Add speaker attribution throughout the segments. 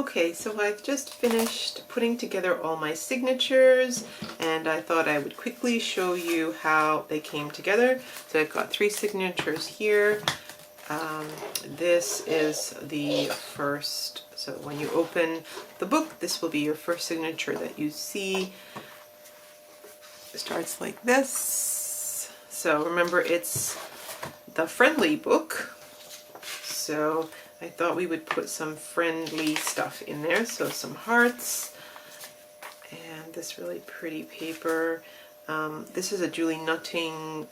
Speaker 1: Okay, so I've just finished putting together all my signatures, and I thought I would quickly show you how they came together. So I've got 3 signatures here. This is the first, so when you open the book, this will be your first signature that you see. It starts like this. So remember, it's the friendly book. So I thought we would put some friendly stuff in there. So some hearts and this really pretty paper. This is a Julie Nutting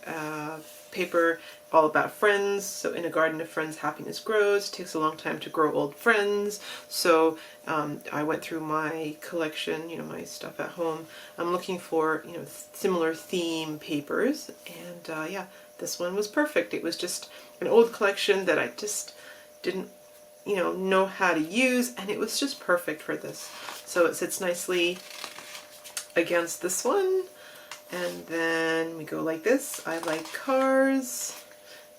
Speaker 1: paper all about friends. So in a garden of friends, happiness grows. It takes a long time to grow old friends. So I went through my collection, my stuff at home. I'm looking for, similar theme papers. And yeah, this one was perfect. It was just an old collection that I just didn't know how to use, and it was just perfect for this. So it sits nicely against this one, and then we go like this. I like cars.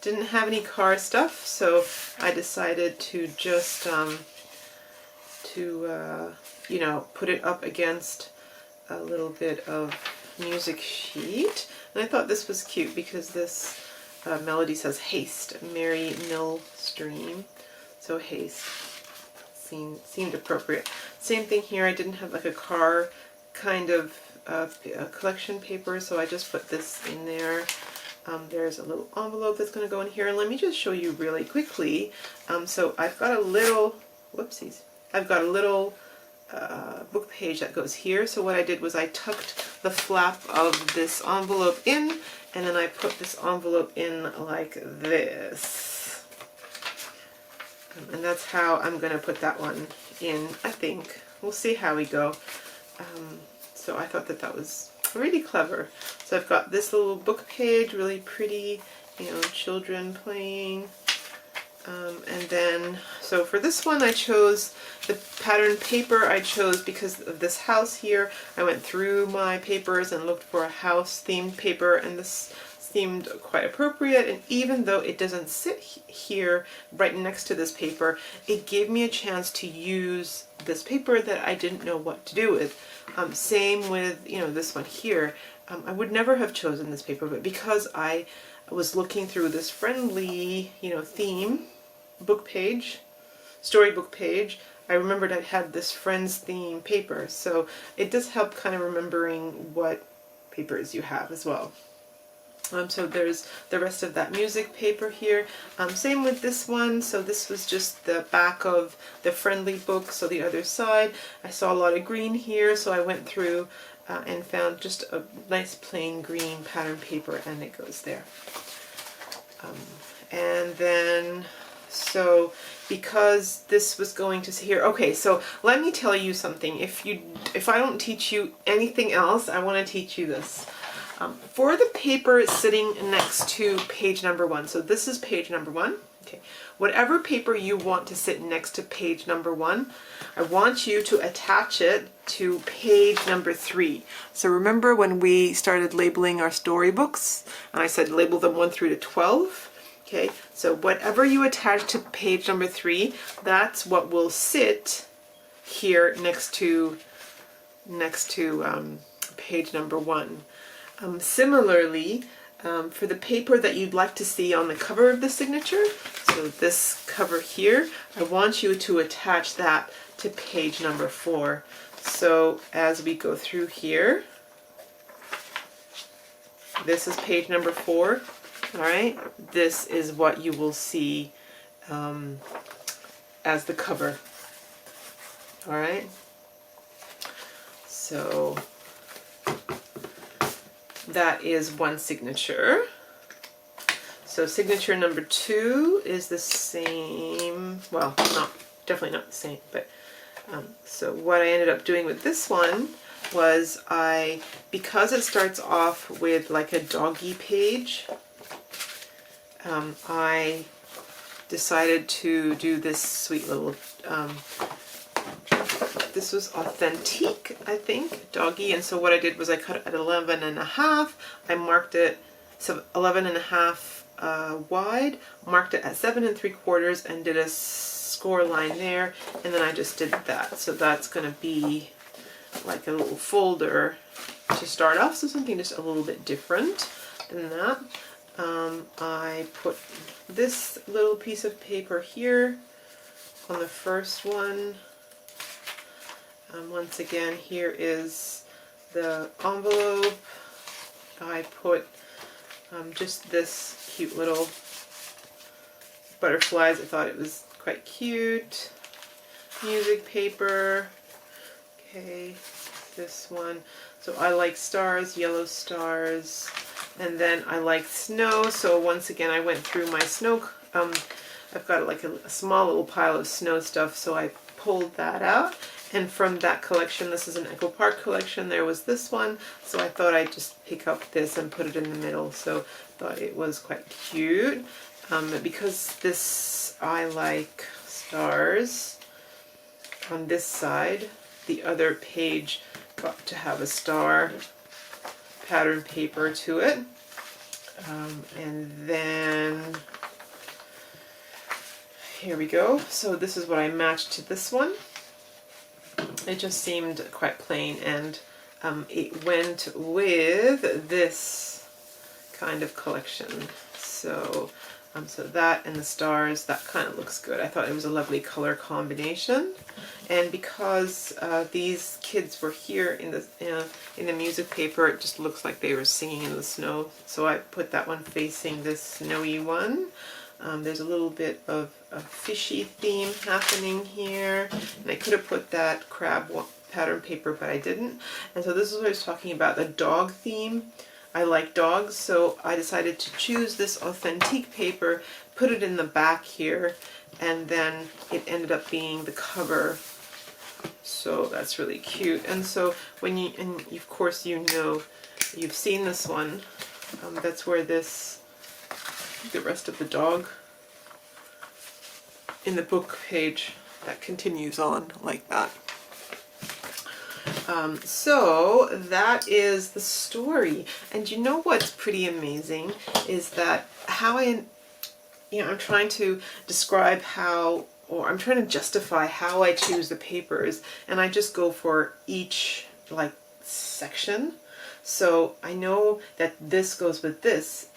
Speaker 1: Didn't have any car stuff, so I decided to just put it up against a little bit of music sheet. And I thought this was cute because this melody says haste, Mary Millstream. So haste seemed appropriate. Same thing here. I didn't have like a car kind of collection paper, so I just put this in there. There's a little envelope that's going to go in here. And let me just show you really quickly. So I've got a little, whoopsies, I've got a little book page that goes here. So what I did was I tucked the flap of this envelope in, and then I put this envelope in like this. And that's how I'm going to put that one in, I think. We'll see how we go. So I thought that was really clever. So I've got this little book page, really pretty, children playing. And then, so for this one I chose the pattern paper. I chose because of this house here. I went through my papers and looked for a house themed paper, and this seemed quite appropriate. And even though it doesn't sit here right next to this paper, it gave me a chance to use this paper that I didn't know what to do with. Same with this one here. I would never have chosen this paper, but because I was looking through this friendly theme book page, storybook page, I remembered I had this friends theme paper. So it does help kind of remembering what papers you have as well. So there's the rest of that music paper here. Same with this one. So this was just the back of the friendly book. So the other side, I saw a lot of green here, so I went through and found just a nice plain green pattern paper, and it goes there. And then, so because this was going to here, okay, so let me tell you something. If I don't teach you anything else, I want to teach you this. For the paper sitting next to page number 1, so this is page number 1, okay, whatever paper you want to sit next to page number 1, I want you to attach it to page number 3. So remember when we started labeling our storybooks, and I said label them 1 through to 12, okay, so whatever you attach to page number 3, that's what will sit here next to page number 1. Similarly, for the paper that you'd like to see on the cover of the signature, so this cover here, I want you to attach that to page number 4. So as we go through here, this is page number 4, all right? This is what you will see as the cover, all right? So that is one signature. So signature number 2 is the same, well, definitely not the same, but so what I ended up doing with this one was because it starts off with like a doggy page, I decided to do this sweet little this was Authentique, I think, doggy. And so what I did was I cut it at 11.5. I marked it, so 11.5 wide, marked it at 7 3/4, and did a score line there, and then I just did that. So that's going to be like a little folder to start off, so something just a little bit different than that. I put this little piece of paper here on the first one. Once again, here is the envelope. I put just this cute little butterflies. I thought it was quite cute. Music paper. Okay, this one. So I like stars, yellow stars. And then I like snow, so once again I went through my snow, I've got like a small little pile of snow stuff, so I pulled that out. And from that collection, this is an Echo Park collection, there was this one, so I thought I'd just pick up this and put it in the middle, so I thought it was quite cute. Because this, I like stars on this side, the other page got to have a star pattern paper to it. And then here we go. So this is what I matched to this one. It just seemed quite plain, and it went with this kind of collection. So so that and the stars, that kind of looks good. I thought it was a lovely color combination, and because these kids were here in the music paper, it just looks like they were singing in the snow. So I put that one facing this snowy one. There's a little bit of a fishy theme happening here, and I could have put that crab pattern paper, but I didn't. And so this is what I was talking about, the dog theme. I like dogs, so I decided to choose this authentic paper, put it in the back here, and then it ended up being the cover. So that's really cute. And so when you, and of course you know, you've seen this one, that's where this, the rest of the dog in the book page, that continues on like that. So that is the story. And you know what's pretty amazing is that how I'm trying to describe how, or I'm trying to justify how I choose the papers, and I just go for each like section. So I know that this goes with this,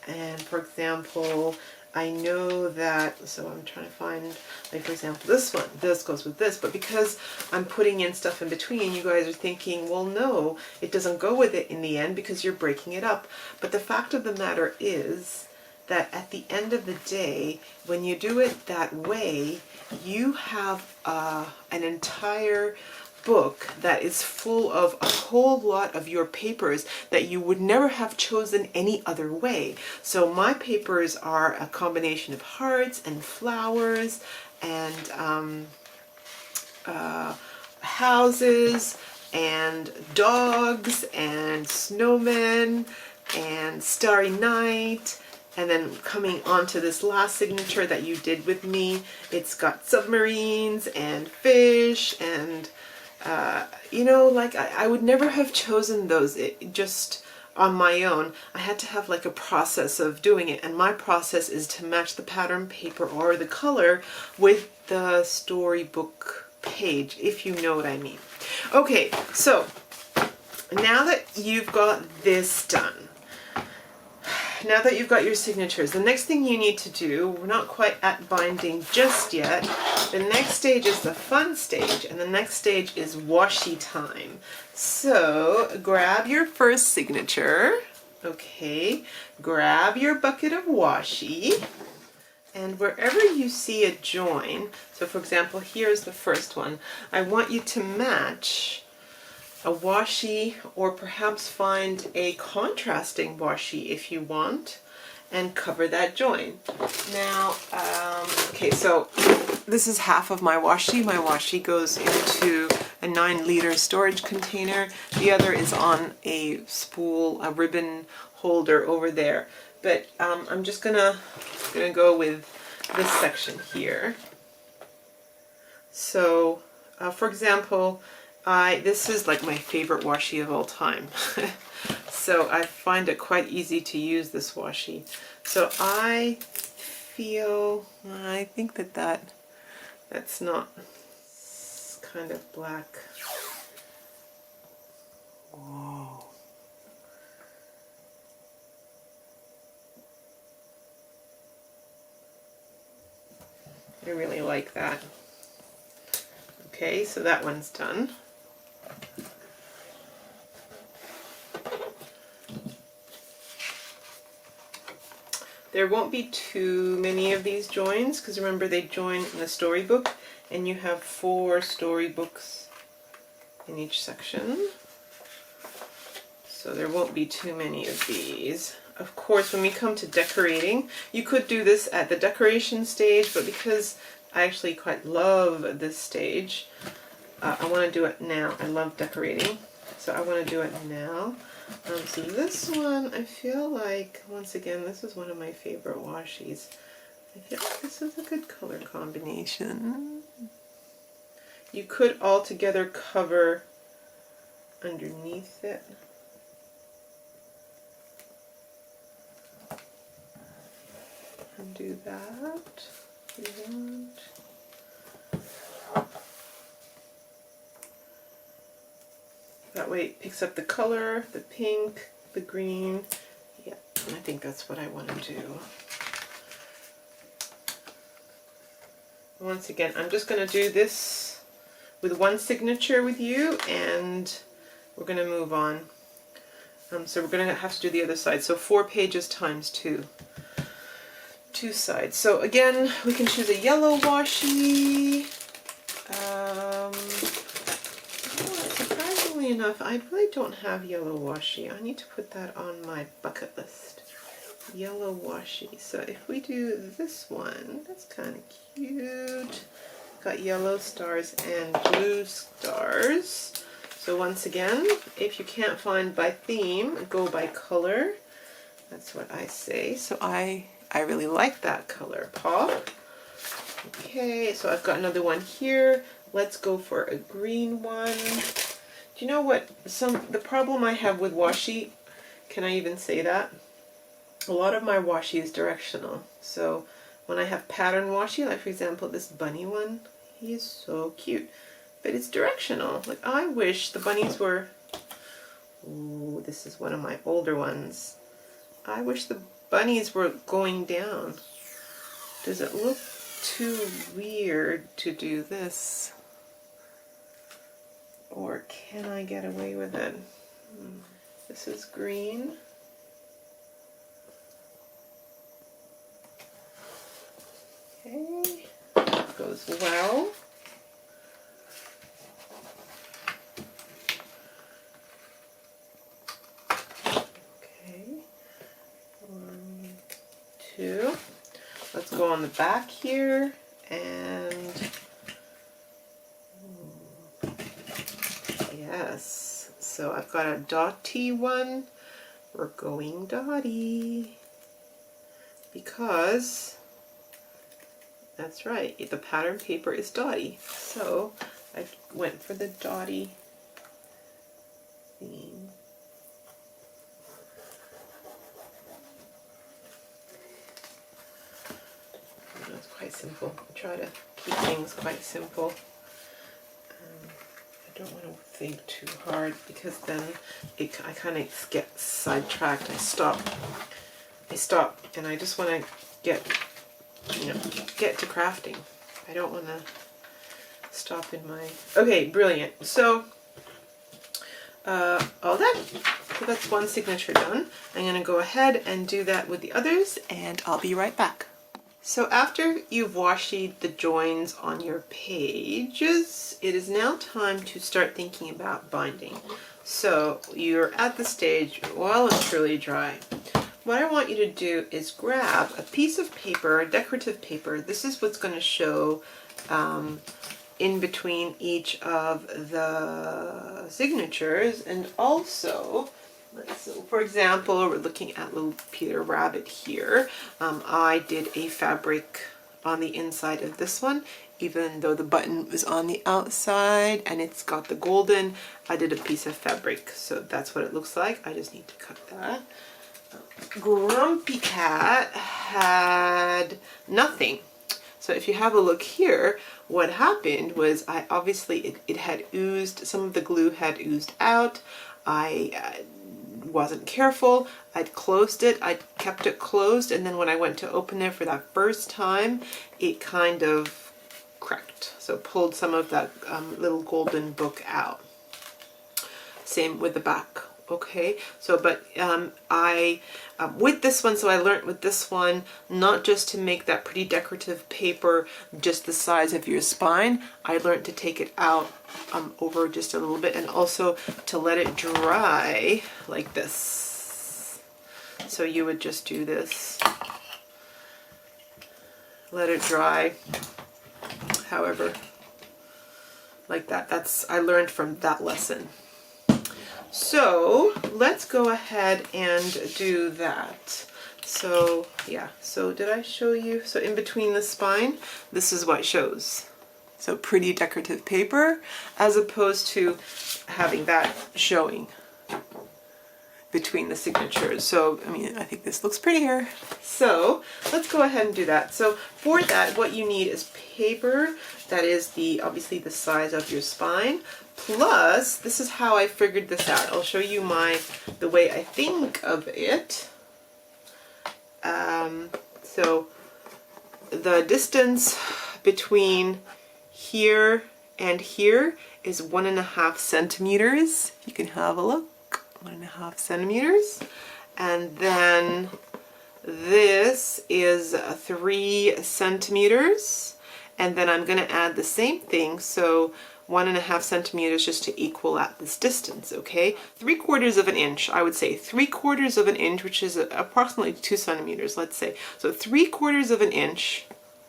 Speaker 1: and for example, I know that, so I'm trying to find, like for example, this one, this goes with this, but because I'm putting in stuff in between, you guys are thinking, well, no, it doesn't go with it in the end because you're breaking it up. But the fact of the matter is that at the end of the day, when you do it that way, you have an entire book that is full of a whole lot of your papers that you would never have chosen any other way. So my papers are a combination of hearts and flowers and houses and dogs and snowmen and starry night. And then coming onto this last signature that you did with me, it's got submarines and fish and you know, like I would never have chosen those just on my own. I had to have like a process of doing it, and my process is to match the pattern paper or the color with the storybook page, if you know what I mean. Okay, so now that you've got this done, now that you've got your signatures, the next thing you need to do, we're not quite at binding just yet, the next stage is the fun stage, and the next stage is washi time. So grab your first signature, okay, grab your bucket of washi, and wherever you see a join, so for example, here's the first one, I want you to match a washi, or perhaps find a contrasting washi if you want, and cover that join. Now, okay, so this is half of my washi. My washi goes into a 9-liter storage container. The other is on a spool, a ribbon holder over there. But I'm just gonna go with this section here. So, for example, this is like my favorite washi of all time. So I find it quite easy to use this washi. So I think that That's not, it's kind of black. Whoa. I really like that. Okay, so that one's done. There won't be too many of these joins because remember they join in a storybook and you have 4 storybooks in each section. So there won't be too many of these. Of course, when we come to decorating, you could do this at the decoration stage, but because I actually quite love this stage, I want to do it now. I love decorating, so I want to do it now. So this one, I feel like, once again, this is one of my favorite washies. I feel like this is a good color combination. You could altogether cover underneath it. And do that. Do that. That way it picks up the color, the pink, the green. Yeah, I think that's what I want to do. Once again, I'm just going to do this with one signature with you and we're going to move on. So we're going to have to do the other side. So 4 pages times 2. 2 sides. So again, we can choose a yellow washi. Surprisingly enough, I really don't have yellow washi. I need to put that on my bucket list. Yellow washi. So if we do this one, that's kind of cute. Got yellow stars and blue stars. So once again, if you can't find by theme, go by color. That's what I say. So I really like that color pop. Okay, so I've got another one here. Let's go for a green one. Do you know what the problem I have with washi, can I even say that? A lot of my washi is directional. So when I have pattern washi, like for example this bunny one, he is so cute. But it's directional. Like I wish the bunnies were, ooh, this is one of my older ones. I wish the bunnies were going down. Does it look too weird to do this? Or can I get away with it? This is green. Okay, that goes well. Okay, 1, 2. Let's go on the back here and yes, so I've got a dotty one. We're going dotty because that's right, the pattern paper is dotty. So I went for the dotty theme. It's quite simple. I try to keep things quite simple. I don't want to think too hard because then I kind of get sidetracked. I stop and I just want to get to crafting. I don't want to stop in my... Okay, brilliant. So all done. So that's one signature done. I'm going to go ahead and do that with the others and I'll be right back. So after you've washied the joins on your pages, it is now time to start thinking about binding. So you're at the stage well and truly dry. What I want you to do is grab a piece of paper, decorative paper. This is what's going to show in between each of the signatures, and also, so for example, we're looking at little Peter Rabbit here. I did a fabric on the inside of this one, even though the button was on the outside and it's got the golden. I did a piece of fabric, so that's what it looks like. I just need to cut that. Grumpy Cat had nothing. So So if you have a look here, what happened was it had oozed, some of the glue had oozed out. I wasn't careful. I'd closed it, I kept it closed, and then when I went to open it for that first time, it kind of cracked. So pulled some of that little golden book out. Same with the back. Okay, so but with this one, so I learned with this one, not just to make that pretty decorative paper just the size of your spine, I learned to take it out over just a little bit, and also to let it dry like this. So you would just do this, let it dry, however, like that. I learned from that lesson. So let's go ahead and do that. So yeah, so did I show you? So in between the spine, this is what shows. So pretty decorative paper, as opposed to having that showing between the signatures. So, I mean, I think this looks prettier. So let's go ahead and do that. So for that, what you need is paper that is obviously the size of your spine. Plus, this is how I figured this out. I'll show you the way I think of it. So the distance between here and here is 1.5 centimeters. You can have a look. 1.5 centimeters. And then this is 3 centimeters. And then I'm going to add the same thing. So 1.5 centimeters just to equal at this distance, okay? 3/4 of an inch, I would say 3/4 of an inch, which is approximately 2 centimeters, let's say. So 3/4 of an inch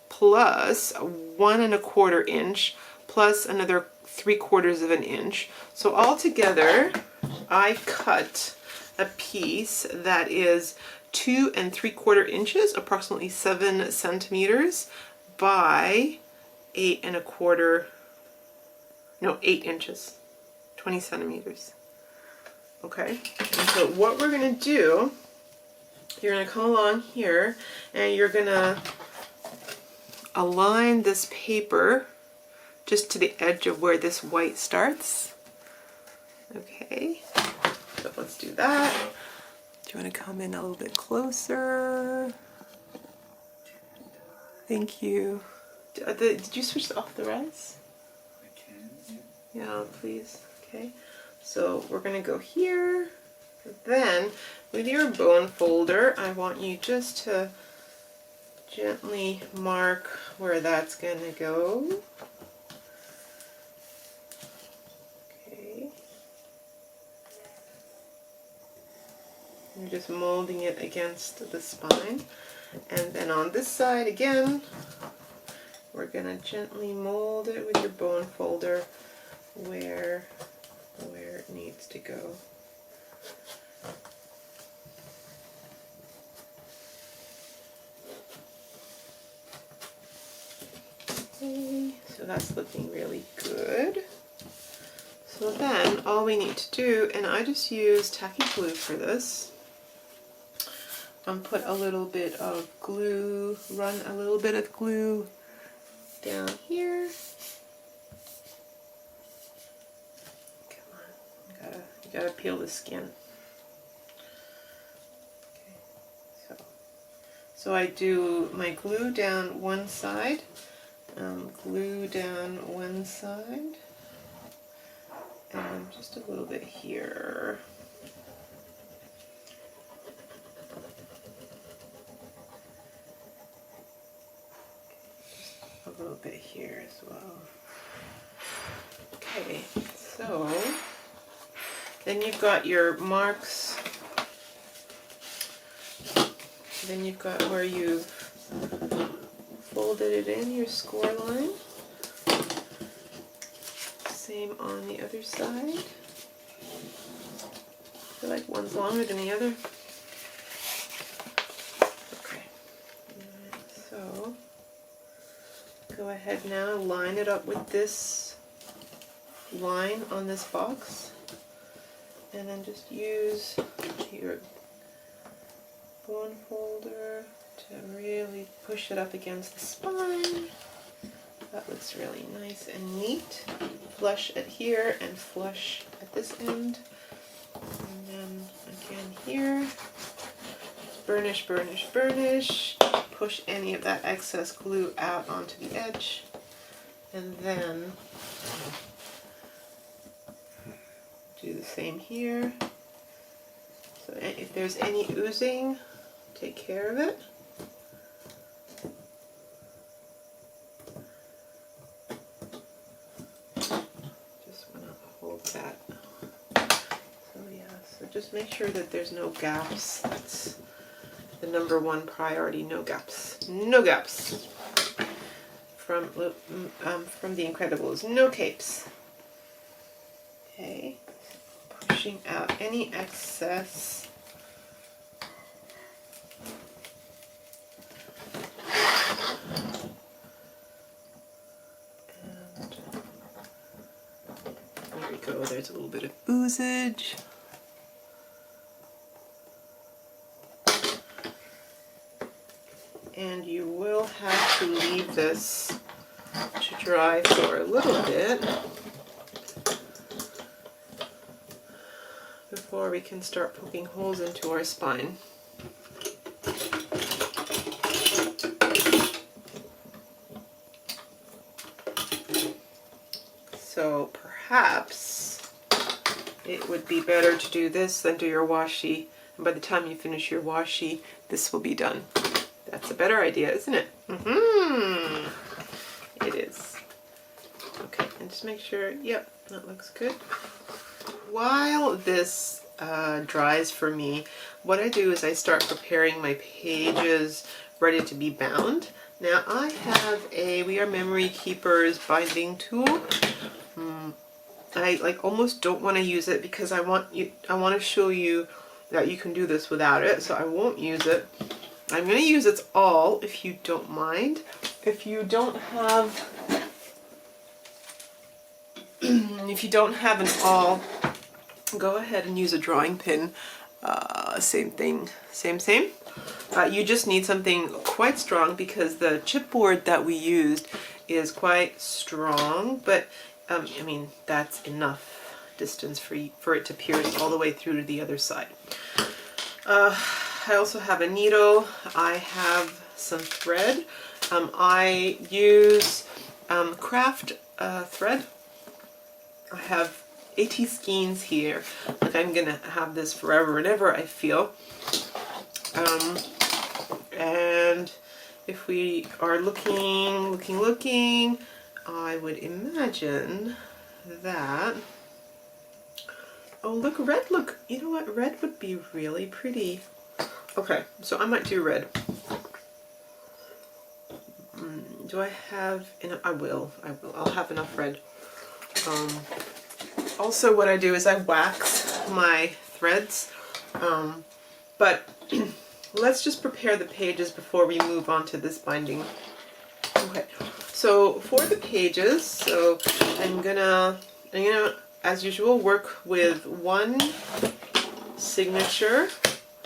Speaker 1: plus 1.25 inch plus another 3/4 of an inch. So altogether, I cut a piece that is 2 3/4 inches, approximately 7 centimeters by 8 inches, 20 centimeters. Okay, and so what we're going to do, you're going to come along here and you're going to align this paper just to the edge of where this white starts. Okay, so let's do that. Do you want to come in a little bit closer? Thank you. Did you switch off the res? Yeah, please. Okay, so we're going to go here. Then, with your bone folder, I want you just to gently mark where that's going to go. Okay. You're just molding it against the spine. And then on this side again, we're going to gently mold it with your bone folder where it needs to go. Okay, so that's looking really good. So then all we need to do, and I just use tacky glue for this, put a little bit of glue, run a little bit of glue down here. You gotta peel the skin. Okay, so I do my glue down one side, glue down one side, and just a little bit here. A little bit here as well. Okay, so then you've got your marks. Then you've got where you've folded it in, your score line. Same on the other side. I feel like one's longer than the other. Okay, so go ahead now, line it up with this line on this box. And then just use your bone folder to really push it up against the spine. That looks really nice and neat. Flush it here and flush at this end. And then again here. Burnish, burnish, burnish. Push any of that excess glue out onto the edge. And then do the same here. So if there's any oozing, take care of it. Just want to hold that. So yeah, so just make sure that there's no gaps. That's the number one priority, no gaps. No gaps. From The Incredibles, no capes. Okay, pushing out any excess. And there we go, there's a little bit of oozage. And you will have to leave this to dry for a little bit before we can start poking holes into our spine. So perhaps it would be better to do this than do your washi, and by the time you finish your washi, this will be done. That's a better idea, isn't it? Mm-hmm. It is. Okay, and just make sure, yep, that looks good. While this dries for me, what I do is I start preparing my pages ready to be bound. Now I have a We Are Memory Keepers binding tool. I almost don't want to use it because I want to show you that you can do this without it, so I won't use it. I'm going to use its awl if you don't mind. If you don't have an awl, go ahead and use a drawing pin. Same thing, same. You just need something quite strong because the chipboard that we used is quite strong, but I mean, that's enough distance for it to pierce all the way through to the other side. I also have a needle. I have some thread. I use craft thread. I have 80 skeins here. Like I'm gonna have this forever and ever, I feel. And if we are looking, I would imagine that. Oh, look, red. Look, you know what? Red would be really pretty. Okay, so I might do red. Do I have enough? I will. I'll have enough red. Also, what I do is I wax my threads. But let's just prepare the pages before we move on to this binding. Okay, so for the pages, so I'm gonna as usual work with one signature,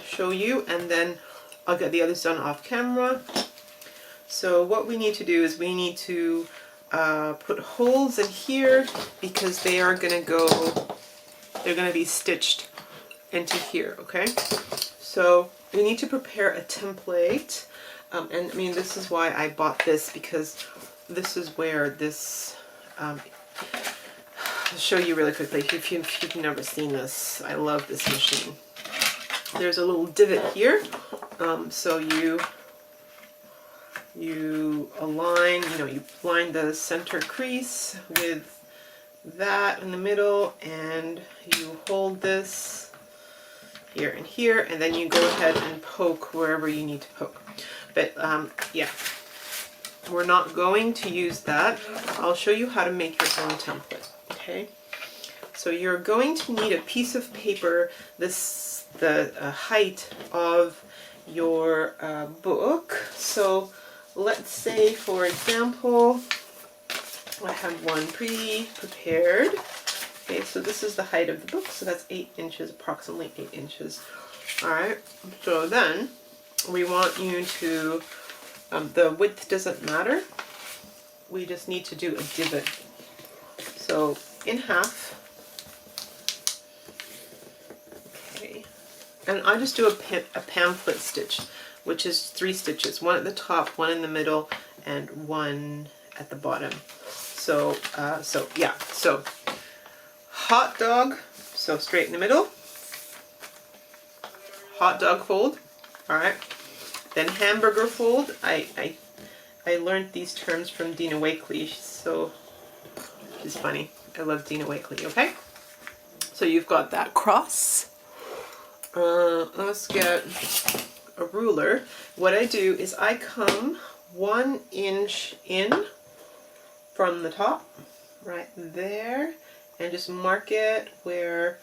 Speaker 1: show you, and then I'll get the others done off camera. So what we need to do is we need to put holes in here because they are they're gonna be stitched into here, okay? So we need to prepare a template, and I mean, this is why I bought this, because this is where this, I'll show you really quickly if you've never seen this. I love this machine. There's a little divot here, so you align, you line the center crease with that in the middle, and you hold this here and here, and then you go ahead and poke wherever you need to poke. But yeah, we're not going to use that. I'll show you how to make your own template. Okay, so you're going to need a piece of paper the height of your book. So let's say, for example, I have one pre-prepared. Okay, so this is the height of the book, so that's 8 inches, approximately 8 inches. All right, so then we want you to, the width doesn't matter. We just need to do a divot. So in half. Okay. And I just do a pamphlet stitch, which is 3 stitches, one at the top, one in the middle, and one at the bottom. So, yeah, so hot dog, so straight in the middle, hot dog fold, all right, then hamburger fold. I learned these terms from Dina Wakley, so she's funny. I love Dina Wakley, okay? So you've got that cross. Let's get a ruler. What I do is I come 1 inch in from the top, right there, and just mark it where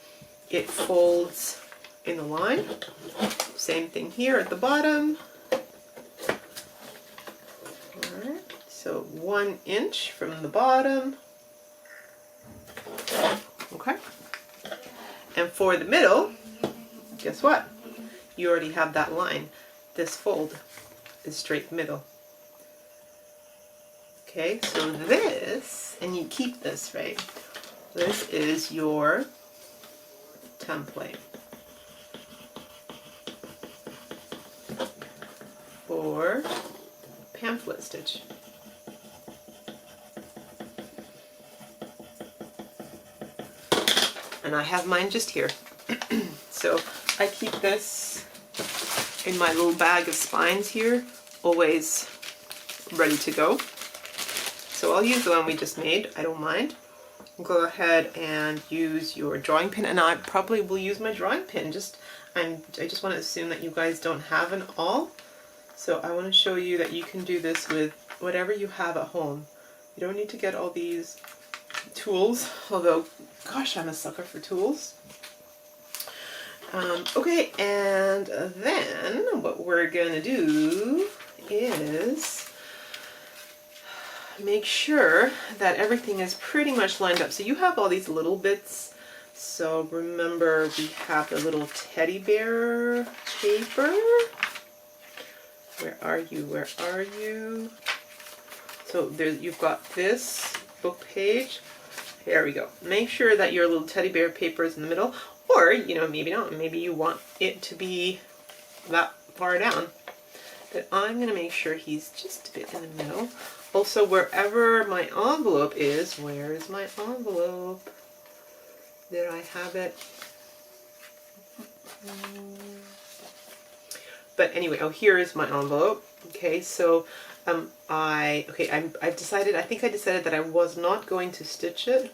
Speaker 1: it folds in the line. Same thing here at the bottom. Alright, so 1 inch from the bottom. Okay. And for the middle, guess what? You already have that line. This fold is straight middle. Okay, so this, and you keep this, right? This is your template for pamphlet stitch. And I have mine just here. So I keep this in my little bag of spines here, always ready to go. So I'll use the one we just made, I don't mind. Go ahead and use your drawing pin, and I probably will use my drawing pin. I just want to assume that you guys don't have an awl. So I want to show you that you can do this with whatever you have at home. You don't need to get all these tools, although, gosh, I'm a sucker for tools. Okay, and then what we're gonna do is make sure that everything is pretty much lined up. So you have all these little bits. So remember, we have the little teddy bear paper. Where are you? Where are you? So you've got this book page. There we go. Make sure that your little teddy bear paper is in the middle. Or, you know, maybe not. Maybe you want it to be that far down. But I'm going to make sure he's just a bit in the middle. Also, wherever my envelope is, where is my envelope? Did I have it? But anyway, oh, here is my envelope. Okay, so I decided that I was not going to stitch it.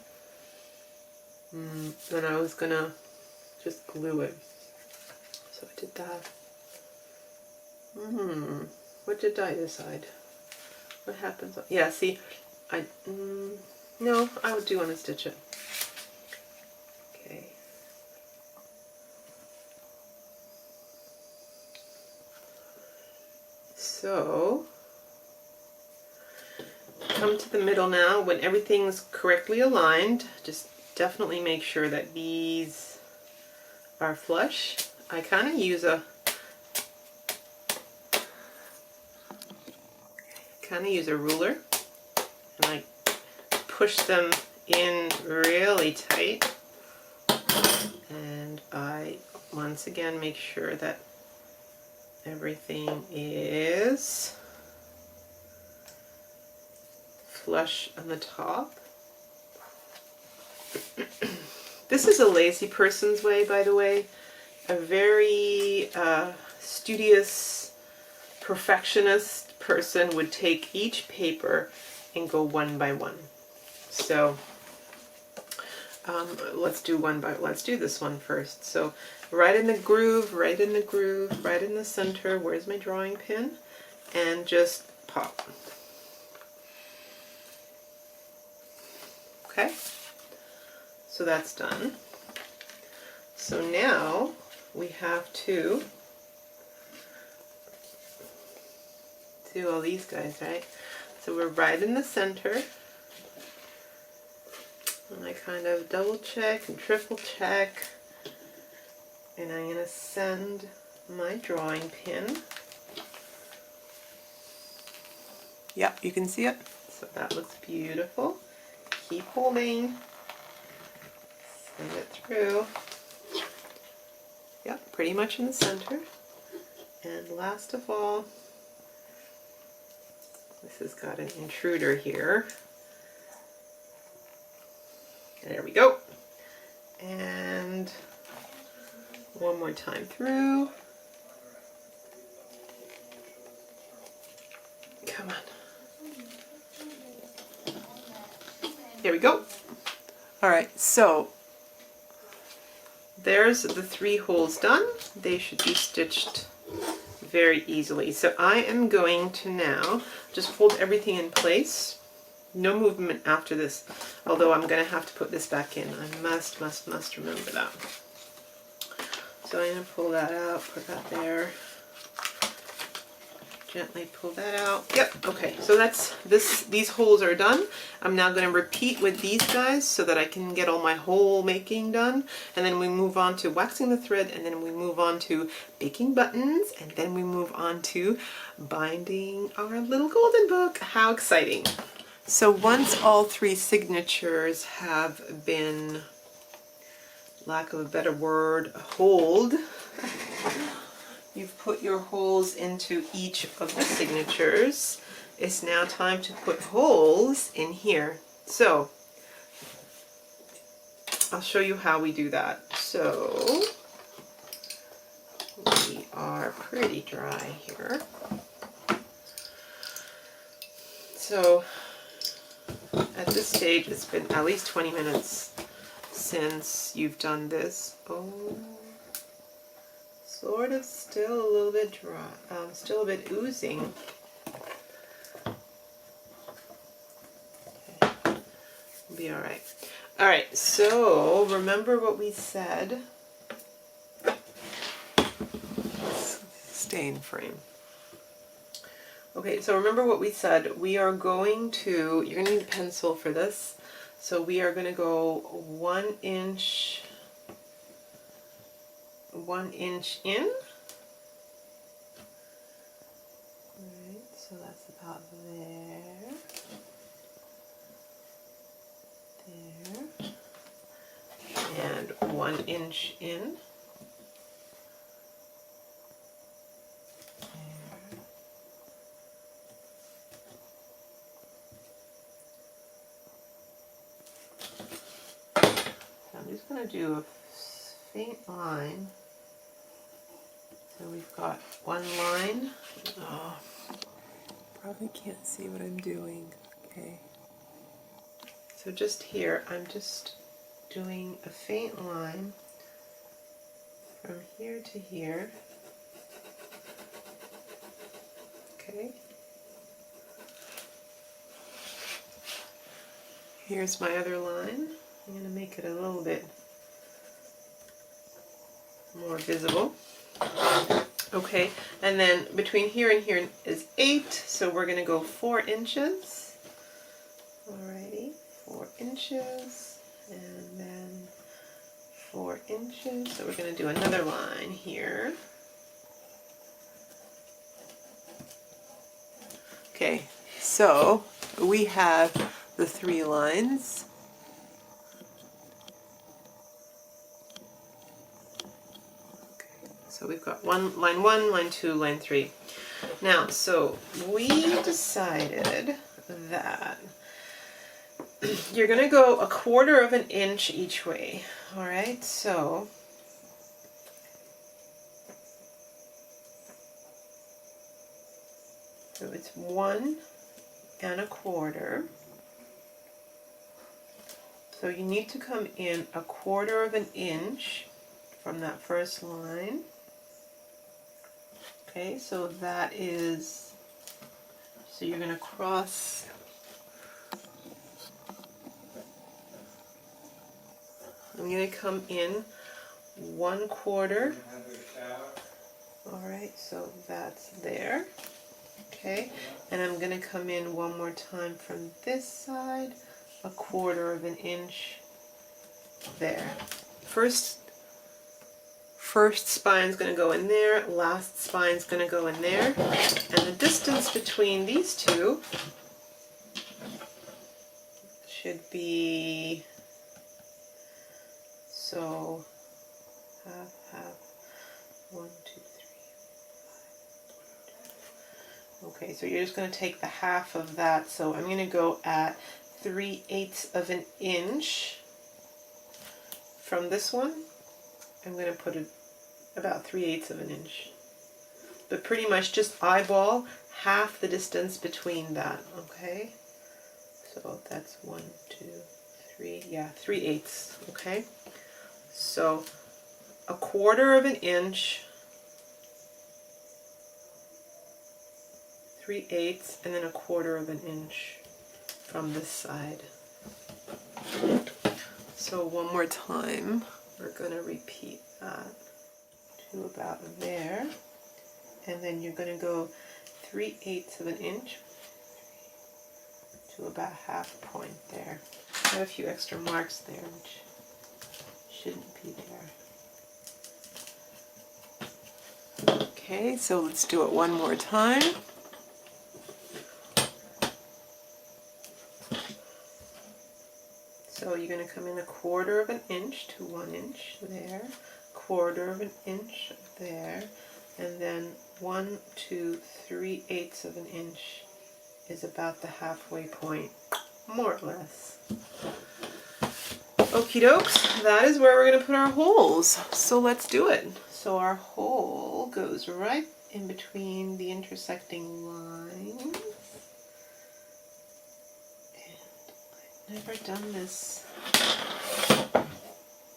Speaker 1: And I was gonna just glue it. So I did that. What did I decide? What happens? Yeah, see, no, I do want to stitch it. Okay. So, come to the middle now. When everything's correctly aligned, just definitely make sure that these are flush. I kind of use a ruler, and I push them in really tight, and I once again make sure that everything is flush on the top. This is a lazy person's way, by the way. A very studious, perfectionist person would take each paper and go one by one. So let's do this one first. So right in the groove, right in the groove, right in the center. Where's my drawing pin? And just pop. Okay. So that's done. So now we have to do all these guys, right? So we're right in the center. And I kind of double check and triple check. And I'm going to send my drawing pin Yeah, you can see it. So that looks beautiful. Keep holding. Send it through. Yep, pretty much in the center. And last of all, this has got an intruder here. There we go. And one more time through. Come on. There we go. All right, so there's the 3 holes done. They should be stitched very easily. So I am going to now just fold everything in place. No movement after this, although I'm going to have to put this back in. I must remember that. So I'm going to pull that out, put that there. Gently pull that out. Yep, okay, so that's this. These holes are done. I'm now going to repeat with these guys so that I can get all my hole making done. And then we move on to waxing the thread, and then we move on to baking buttons, and then we move on to binding our little golden book. How exciting. So once all 3 signatures have been, lack of a better word, holed, you've put your holes into each of the signatures. It's now time to put holes in here. So I'll show you how we do that. So we are pretty dry here. So at this stage, it's been at least 20 minutes since you've done this. Oh, sort of still a little bit dry, still a bit oozing. Okay. We'll be all right. All right, so remember what we said. Stain frame. Okay, so remember what we said. We are going to, you're going to need a pencil for this. So we are going to go 1 inch in. Alright, so that's about there. There. And 1 inch in. I'm just going to do a faint line. So we've got 1 line. Oh, probably can't see what I'm doing. Okay. So just here, I'm just doing a faint line from here to here. Okay. Here's my other line. I'm going to make it a little bit more visible. Okay, and then between here and here is 8, so we're going to go 4 inches. Alrighty, 4 inches, and then 4 inches. So we're going to do another line here. Okay, so we have the 3 lines. So we've got line 1, line 2, line 3. Now, so we decided that you're going to go 1/4 of an inch each way. All right, so it's 1 1/4. So you need to come in 1/4 of an inch from that first line. Okay, so that is, so you're going to cross, I'm going to come in 1/4. Alright, so that's there. Okay, and I'm going to come in one more time from this side, 1/4 of an inch there. First First spine's going to go in there, last spine's going to go in there, and the distance between these two should be, so half, 1, 2, 3, 5. Okay, so you're just going to take the half of that, so I'm going to go at 3/8 of an inch from this one. I'm going to put it about 3/8 of an inch, but pretty much just eyeball half the distance between that. Okay, so that's 1, 2, 3, yeah, 3/8. Okay, so 1/4 of an inch, 3/8, and then 1/4 of an inch from this side. So one more time, we're going to repeat that to about there, and then you're going to go 3/8 of an inch to about half point there. I have a few extra marks there which shouldn't be there. Okay, so let's do it one more time. So you're going to come in 1/4 of an inch to 1 inch there, 1/4 of an inch there, and then 1, 2, 3/8 of an inch is about the halfway point, more or less. Okie dokes, that is where we're going to put our holes. So let's do it. So our hole goes right in between the intersecting lines. Never done this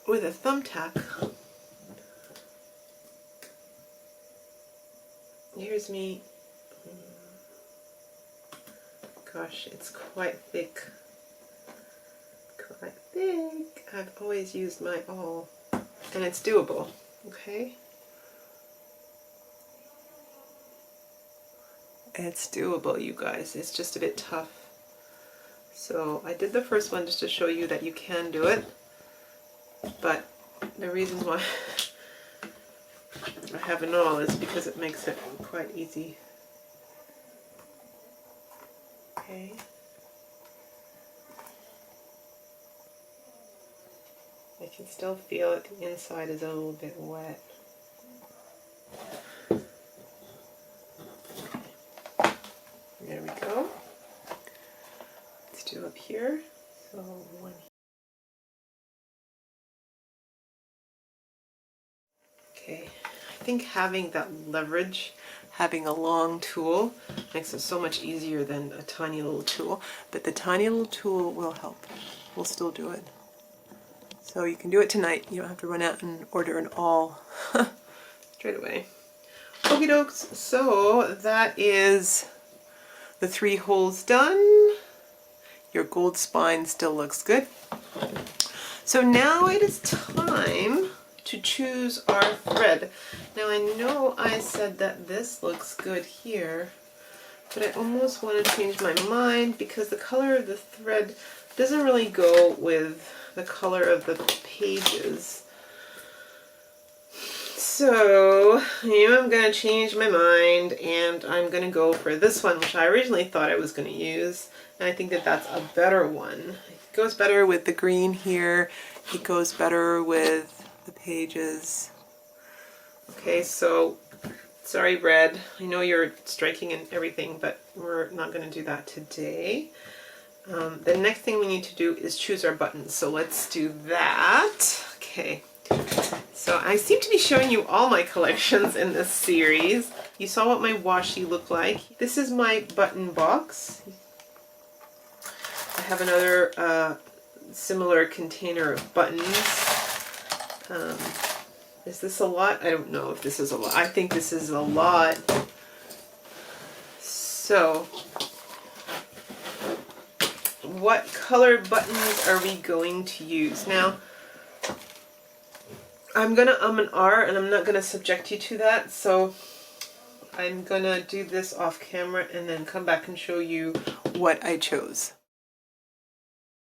Speaker 1: with a thumbtack. Here's me. Gosh, it's quite thick. Quite thick. I've always used my awl, and it's doable. Okay? It's doable, you guys. It's just a bit tough. So I did the first one just to show you that you can do it, but the reason why I have an awl is because it makes it quite easy. Okay. I can still feel that the inside is a little bit wet. There we go. Let's do up here. So one. Okay, I think having that leverage, having a long tool, makes it so much easier than a tiny little tool, but the tiny little tool will help. We'll still do it. So you can do it tonight. You don't have to run out and order an awl straight away. Okie dokes, so that is the 3 holes done. Your gold spine still looks good. So now it is time to choose our thread. Now I know I said that this looks good here, but I almost want to change my mind because the color of the thread doesn't really go with the color of the pages. So I'm going to change my mind, and I'm going to go for this one, which I originally thought I was going to use, and I think that that's a better one. It goes better with the green here. It goes better with the pages. Okay, so sorry red, I know you're striking and everything, but we're not going to do that today. The next thing we need to do is choose our buttons, so let's do that. Okay, so I seem to be showing you all my collections in this series. You saw what my washi looked like. This is my button box. I have another similar container of buttons. Is this a lot? I don't know if this is a lot. I think this is a lot. So, what color buttons are we going to use? Now, I'm going to and R, and I'm not going to subject you to that, so I'm going to do this off camera and then come back and show you what I chose.